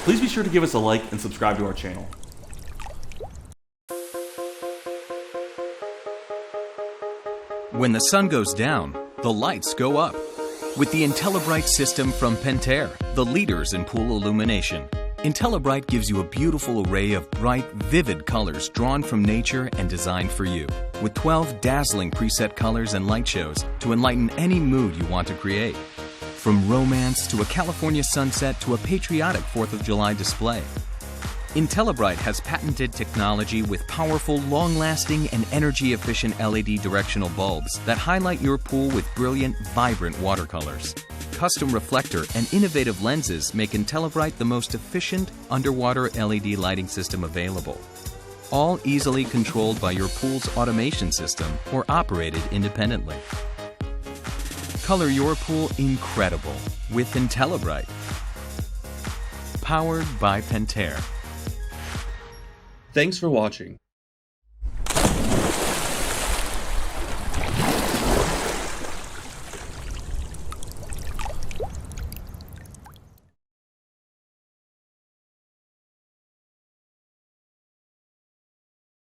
Please be sure to give us a like and subscribe to our channel. When the sun goes down, the lights go up. With the IntelliBrite system from Pentair, the leaders in pool illumination. IntelliBrite gives you a beautiful array of bright, vivid colors drawn from nature and designed for you, with 12 dazzling preset colors and light shows to enlighten any mood you want to create. From romance to a California sunset to a patriotic 4th of July display. IntelliBrite has patented technology with powerful, long-lasting, and energy-efficient LED directional bulbs that highlight your pool with brilliant, vibrant watercolors. Custom reflector and innovative lenses make IntelliBrite the most efficient underwater LED lighting system available. All easily controlled by your pool's automation system or operated independently. Color your pool incredible with IntelliBrite. Powered by Pentair. Thanks for watching.